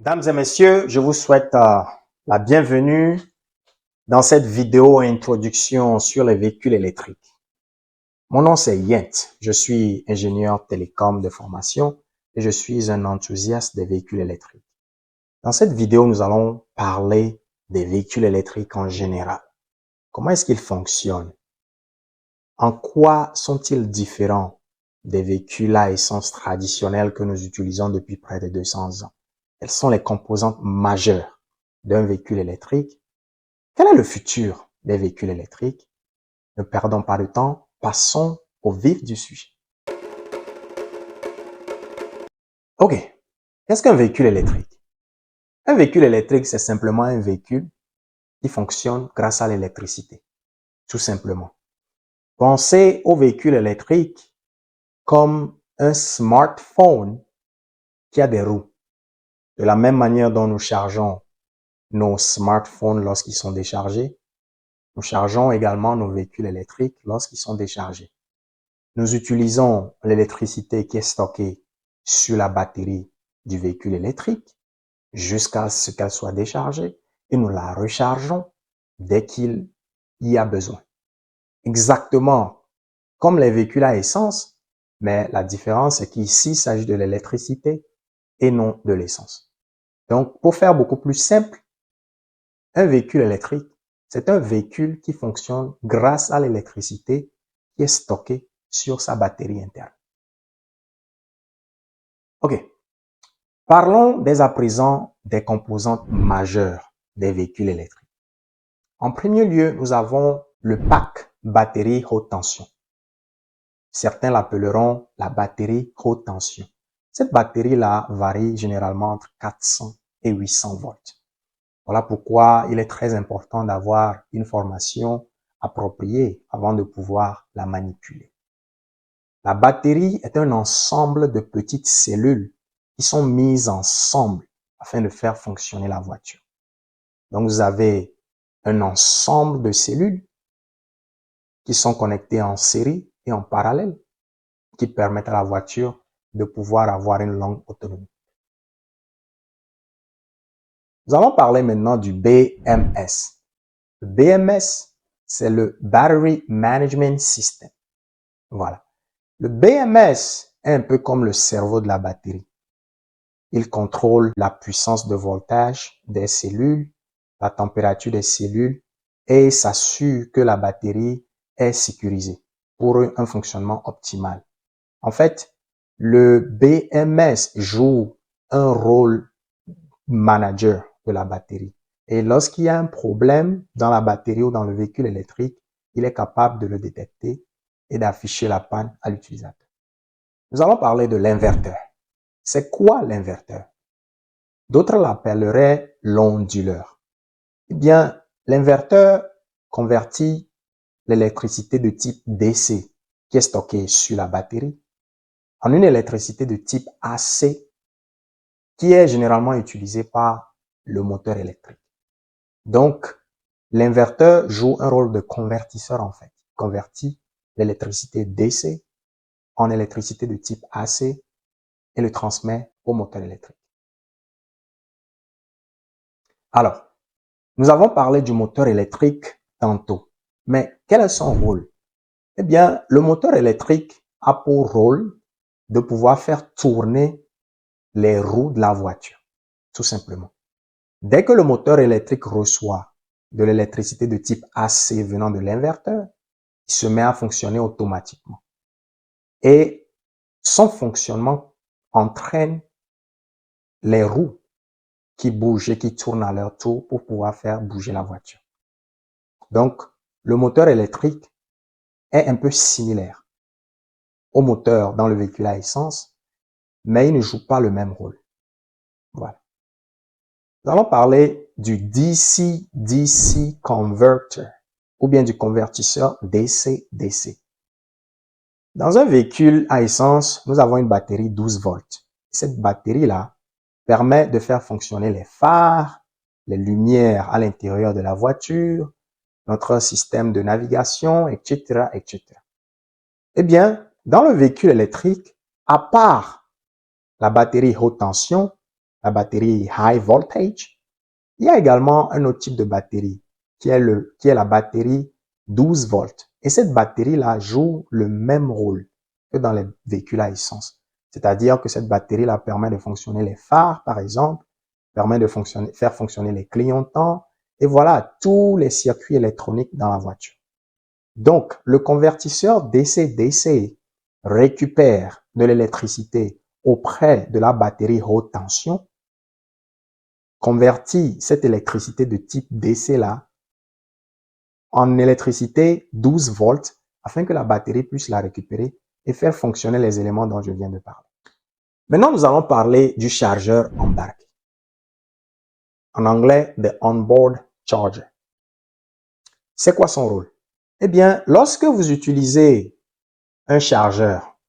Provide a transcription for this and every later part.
Mesdames et messieurs, je vous souhaite la bienvenue dans cette vidéo introduction sur les véhicules électriques. Mon nom c'est Yent, je suis ingénieur télécom de formation et je suis un enthousiaste des véhicules électriques. Dans cette vidéo, nous allons parler des véhicules électriques en général. Comment est-ce qu'ils fonctionnent? En quoi sont-ils différents des véhicules à essence traditionnels que nous utilisons depuis près de 200 ans? Quelles sont les composantes majeures d'un véhicule électrique? Quel est le futur des véhicules électriques? Ne perdons pas de temps, passons au vif du sujet. Ok, qu'est-ce qu'un véhicule électrique? Un véhicule électrique, c'est simplement un véhicule qui fonctionne grâce à l'électricité, tout simplement. Pensez au véhicule électrique comme un smartphone qui a des roues. De la même manière dont nous chargeons nos smartphones lorsqu'ils sont déchargés, nous chargeons également nos véhicules électriques lorsqu'ils sont déchargés. Nous utilisons l'électricité qui est stockée sur la batterie du véhicule électrique jusqu'à ce qu'elle soit déchargée et nous la rechargeons dès qu'il y a besoin. Exactement comme les véhicules à essence, mais la différence est qu'ici, il s'agit de l'électricité et non de l'essence. Donc, pour faire beaucoup plus simple, un véhicule électrique, c'est un véhicule qui fonctionne grâce à l'électricité qui est stockée sur sa batterie interne. Ok. Parlons dès à présent des composantes majeures des véhicules électriques. En premier lieu, nous avons le pack batterie haute tension. Certains l'appelleront la batterie haute tension. Cette batterie-là varie généralement entre 400 et 800 volts. Voilà pourquoi il est très important d'avoir une formation appropriée avant de pouvoir la manipuler. La batterie est un ensemble de petites cellules qui sont mises ensemble afin de faire fonctionner la voiture. Donc, vous avez un ensemble de cellules qui sont connectées en série et en parallèle qui permettent à la voiture de pouvoir avoir une longue autonomie. Nous allons parler maintenant du BMS. Le BMS, c'est le Battery Management System. Voilà. Le BMS est un peu comme le cerveau de la batterie. Il contrôle la puissance de voltage des cellules, la température des cellules et s'assure que la batterie est sécurisée pour un fonctionnement optimal. En fait, le BMS joue un rôle manager de la batterie. Et lorsqu'il y a un problème dans la batterie ou dans le véhicule électrique, il est capable de le détecter et d'afficher la panne à l'utilisateur. Nous allons parler de l'inverteur. C'est quoi l'inverteur? D'autres l'appelleraient l'onduleur. Eh bien, l'inverteur convertit l'électricité de type DC, qui est stockée sur la batterie, en une électricité de type AC, qui est généralement utilisée par le moteur électrique. Donc, l'inverteur joue un rôle de convertisseur en fait. Il convertit l'électricité DC en électricité de type AC et le transmet au moteur électrique. Alors, nous avons parlé du moteur électrique tantôt, mais quel est son rôle? Eh bien, le moteur électrique a pour rôle de pouvoir faire tourner les roues de la voiture, tout simplement. Dès que le moteur électrique reçoit de l'électricité de type AC venant de l'inverteur, il se met à fonctionner automatiquement. Et son fonctionnement entraîne les roues qui bougent et qui tournent à leur tour pour pouvoir faire bouger la voiture. Donc, le moteur électrique est un peu similaire au moteur dans le véhicule à essence, mais il ne joue pas le même rôle. Voilà. Nous allons parler du DC-DC converter ou bien du convertisseur DC-DC. Dans un véhicule à essence, nous avons une batterie 12 volts. Cette batterie-là permet de faire fonctionner les phares, les lumières à l'intérieur de la voiture, notre système de navigation, etc., etc. Eh bien, dans le véhicule électrique, à part la batterie haute tension, la batterie high voltage. Il y a également un autre type de batterie qui est la batterie 12 volts. Et cette batterie-là joue le même rôle que dans les véhicules à essence. C'est-à-dire que cette batterie-là permet de fonctionner les phares, par exemple, permet de faire fonctionner les clignotants, et voilà, tous les circuits électroniques dans la voiture. Donc, le convertisseur DC-DC récupère de l'électricité auprès de la batterie haute tension, convertit cette électricité de type DC là en électricité 12 volts afin que la batterie puisse la récupérer et faire fonctionner les éléments dont je viens de parler. Maintenant, nous allons parler du chargeur embarqué. En anglais, the onboard charger. C'est quoi son rôle? Eh bien, lorsque vous utilisez un chargeur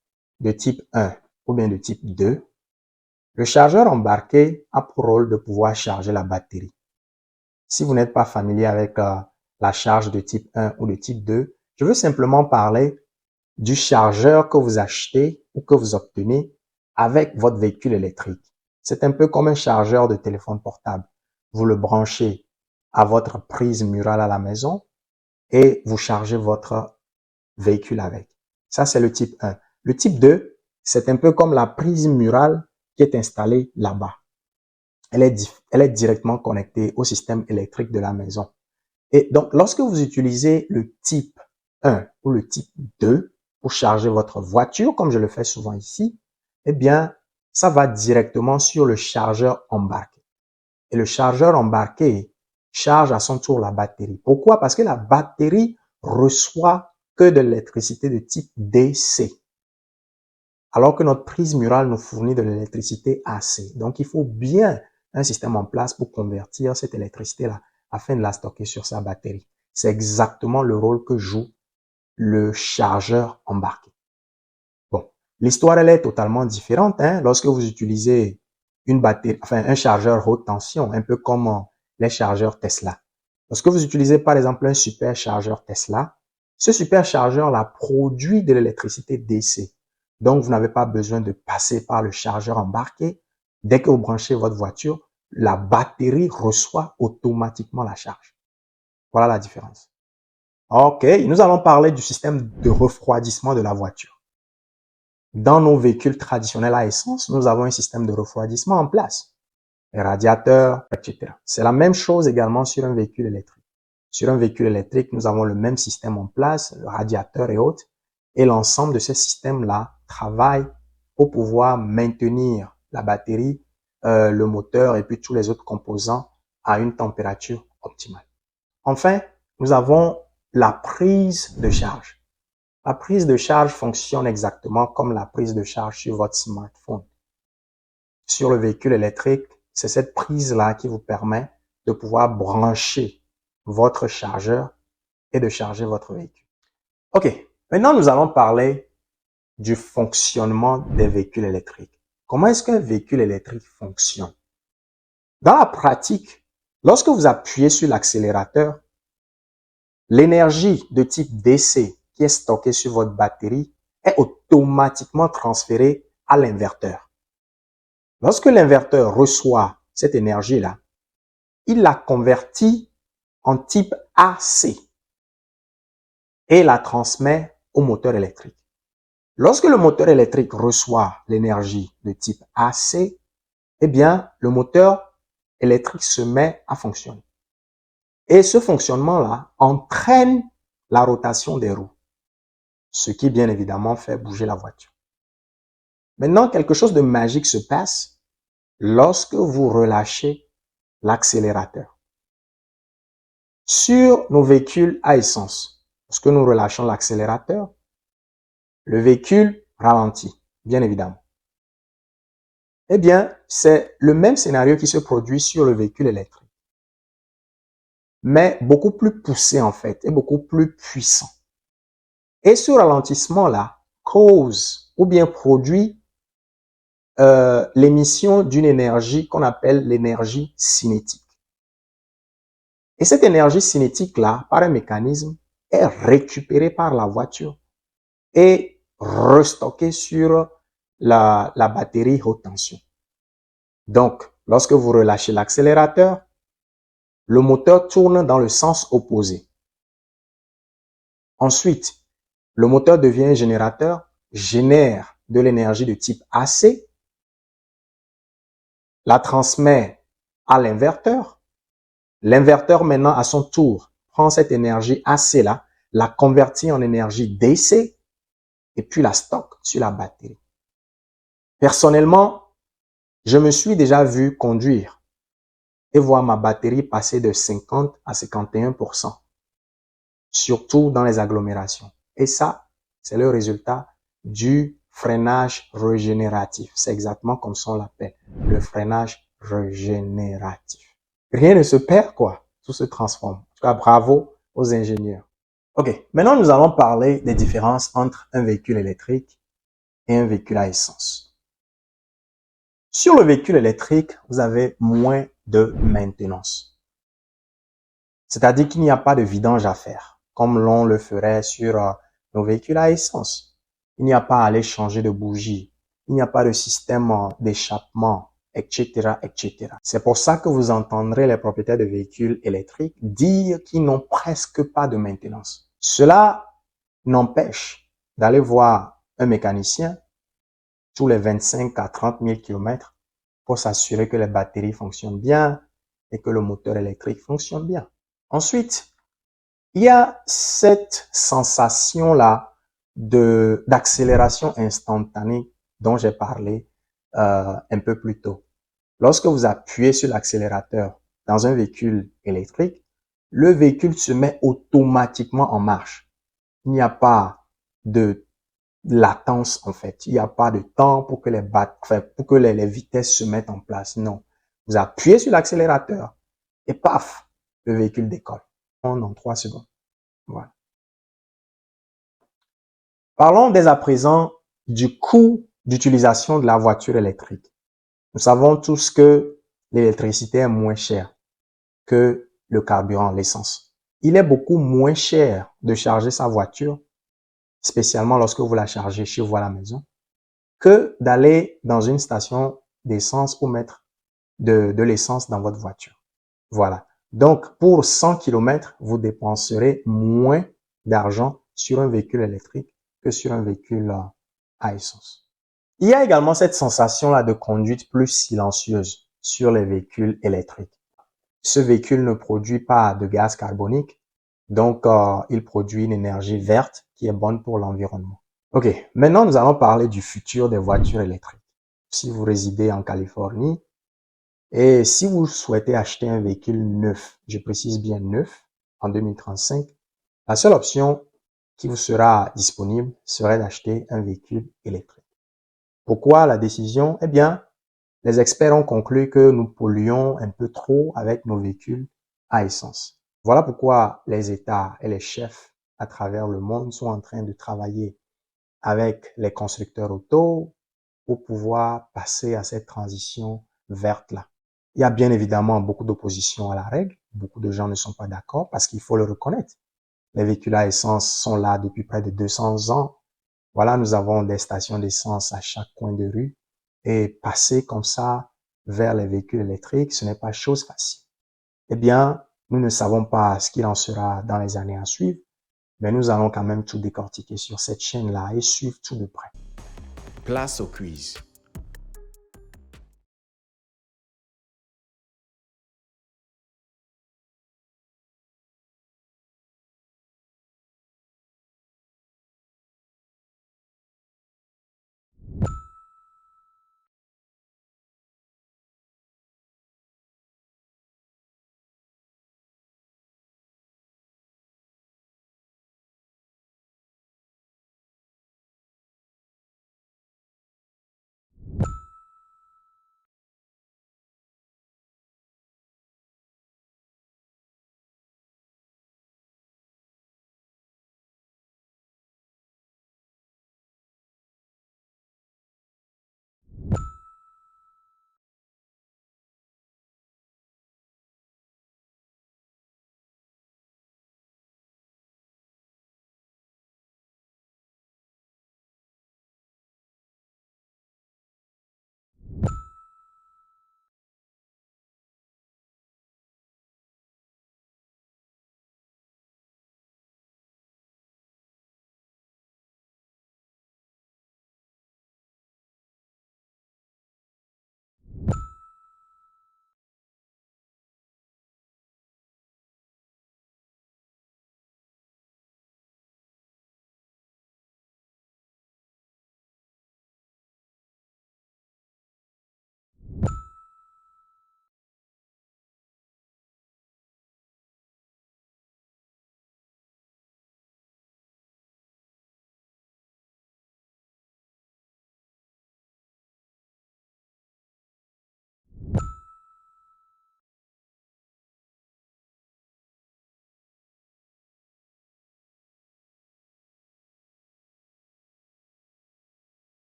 de type 1 ou bien de type 2, le chargeur embarqué a pour rôle de pouvoir charger la batterie. Si vous n'êtes pas familier avec la charge de type 1 ou de type 2, je veux simplement parler du chargeur que vous achetez ou que vous obtenez avec votre véhicule électrique. C'est un peu comme un chargeur de téléphone portable. Vous le branchez à votre prise murale à la maison et vous chargez votre véhicule avec. Ça, c'est le type 1. Le type 2, c'est un peu comme la prise murale qui est installée là-bas. Elle est directement connectée au système électrique de la maison. Et donc, lorsque vous utilisez le type 1 ou le type 2 pour charger votre voiture, comme je le fais souvent ici, eh bien, ça va directement sur le chargeur embarqué. Et le chargeur embarqué charge à son tour la batterie. Pourquoi? Parce que la batterie reçoit que de l'électricité de type DC. Alors que notre prise murale nous fournit de l'électricité AC. Donc, il faut bien un système en place pour convertir cette électricité-là afin de la stocker sur sa batterie. C'est exactement le rôle que joue le chargeur embarqué. Bon, l'histoire, elle est totalement différente, hein, lorsque vous utilisez une batterie, enfin, un chargeur haute tension, un peu comme les chargeurs Tesla. Lorsque vous utilisez, par exemple, un superchargeur Tesla, ce superchargeur-là produit de l'électricité DC. Donc, vous n'avez pas besoin de passer par le chargeur embarqué. Dès que vous branchez votre voiture, la batterie reçoit automatiquement la charge. Voilà la différence. OK, nous allons parler du système de refroidissement de la voiture. Dans nos véhicules traditionnels à essence, nous avons un système de refroidissement en place. Les radiateurs, etc. C'est la même chose également sur un véhicule électrique. Sur un véhicule électrique, nous avons le même système en place, le radiateur et autres. Et l'ensemble de ces systèmes-là travaillent pour pouvoir maintenir la batterie, le moteur et puis tous les autres composants à une température optimale. Enfin, nous avons la prise de charge. La prise de charge fonctionne exactement comme la prise de charge sur votre smartphone. Sur le véhicule électrique, c'est cette prise-là qui vous permet de pouvoir brancher votre chargeur et de charger votre véhicule. OK, maintenant nous allons parler du fonctionnement des véhicules électriques. Comment est-ce qu'un véhicule électrique fonctionne? Dans la pratique, lorsque vous appuyez sur l'accélérateur, l'énergie de type DC qui est stockée sur votre batterie est automatiquement transférée à l'inverteur. Lorsque l'inverteur reçoit cette énergie-là, il la convertit en type AC et la transmet au moteur électrique. Lorsque le moteur électrique reçoit l'énergie de type AC, eh bien, le moteur électrique se met à fonctionner. Et ce fonctionnement-là entraîne la rotation des roues, ce qui, bien évidemment, fait bouger la voiture. Maintenant, quelque chose de magique se passe lorsque vous relâchez l'accélérateur. Sur nos véhicules à essence, lorsque nous relâchons l'accélérateur, le véhicule ralentit, bien évidemment. Eh bien, c'est le même scénario qui se produit sur le véhicule électrique, mais beaucoup plus poussé en fait et beaucoup plus puissant. Et ce ralentissement-là cause ou bien produit l'émission d'une énergie qu'on appelle l'énergie cinétique. Et cette énergie cinétique-là, par un mécanisme, est récupérée par la voiture et restockée sur la batterie haute tension. Donc, Lorsque vous relâchez l'accélérateur, le moteur tourne dans le sens opposé. Ensuite, le moteur devient un générateur, génère de l'énergie de type AC, la transmet à l'inverteur. L'inverteur maintenant, à son tour, prend cette énergie AC-là, la convertit en énergie DC et puis la stocke sur la batterie. Personnellement, je me suis déjà vu conduire et voir ma batterie passer de 50 à 51%, surtout dans les agglomérations. Et ça, c'est le résultat du freinage régénératif. C'est exactement comme ça on l'appelle, le freinage régénératif. Rien ne se perd, quoi. Tout se transforme. En tout cas, bravo aux ingénieurs. OK, maintenant nous allons parler des différences entre un véhicule électrique et un véhicule à essence. Sur le véhicule électrique, vous avez moins de maintenance. C'est-à-dire qu'il n'y a pas de vidange à faire, comme l'on le ferait sur nos véhicules à essence. Il n'y a pas à aller changer de bougie. Il n'y a pas de système d'échappement, etc., etc. C'est pour ça que vous entendrez les propriétaires de véhicules électriques dire qu'ils n'ont presque pas de maintenance. Cela n'empêche d'aller voir un mécanicien tous les 25 à 30 000 km pour s'assurer que les batteries fonctionnent bien et que le moteur électrique fonctionne bien. Ensuite, il y a cette sensation-là d'accélération instantanée dont j'ai parlé un peu plus tôt. Lorsque vous appuyez sur l'accélérateur dans un véhicule électrique, le véhicule se met automatiquement en marche. Il n'y a pas de latence en fait. Il n'y a pas de temps pour que les vitesses se mettent en place. Non. Vous appuyez sur l'accélérateur et paf, le véhicule décolle en 3 secondes. Voilà. Parlons dès à présent du coût d'utilisation de la voiture électrique. Nous savons tous que l'électricité est moins chère que le carburant, l'essence. Il est beaucoup moins cher de charger sa voiture, spécialement lorsque vous la chargez chez vous à la maison, que d'aller dans une station d'essence pour mettre de l'essence dans votre voiture. Voilà. Donc, pour 100 km, vous dépenserez moins d'argent sur un véhicule électrique que sur un véhicule à essence. Il y a également cette sensation-là de conduite plus silencieuse sur les véhicules électriques. Ce véhicule ne produit pas de gaz carbonique, donc il produit une énergie verte qui est bonne pour l'environnement. Ok, maintenant nous allons parler du futur des voitures électriques. Si vous résidez en Californie et si vous souhaitez acheter un véhicule neuf, je précise bien neuf, en 2035, la seule option qui vous sera disponible serait d'acheter un véhicule électrique. Pourquoi la décision? Eh bien, les experts ont conclu que nous polluons un peu trop avec nos véhicules à essence. Voilà pourquoi les États et les chefs à travers le monde sont en train de travailler avec les constructeurs auto pour pouvoir passer à cette transition verte-là. Il y a bien évidemment beaucoup d'opposition à la règle. Beaucoup de gens ne sont pas d'accord parce qu'il faut le reconnaître. Les véhicules à essence sont là depuis près de 200 ans. Voilà, nous avons des stations d'essence à chaque coin de rue. Et passer comme ça vers les véhicules électriques, ce n'est pas chose facile. Eh bien, nous ne savons pas ce qu'il en sera dans les années à suivre, mais nous allons quand même tout décortiquer sur cette chaîne-là et suivre tout de près. Place au quiz.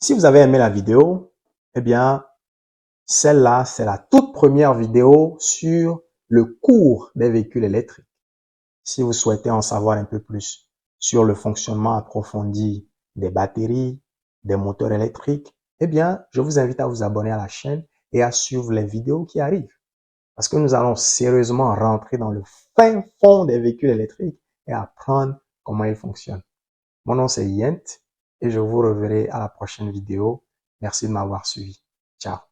Si vous avez aimé la vidéo, eh bien, celle-là, c'est la toute première vidéo sur le cours des véhicules électriques. Si vous souhaitez en savoir un peu plus sur le fonctionnement approfondi des batteries, des moteurs électriques, eh bien, je vous invite à vous abonner à la chaîne et à suivre les vidéos qui arrivent. Parce que nous allons sérieusement rentrer dans le fin fond des véhicules électriques et apprendre comment ils fonctionnent. Mon nom c'est Yent et je vous reverrai à la prochaine vidéo. Merci de m'avoir suivi. Ciao.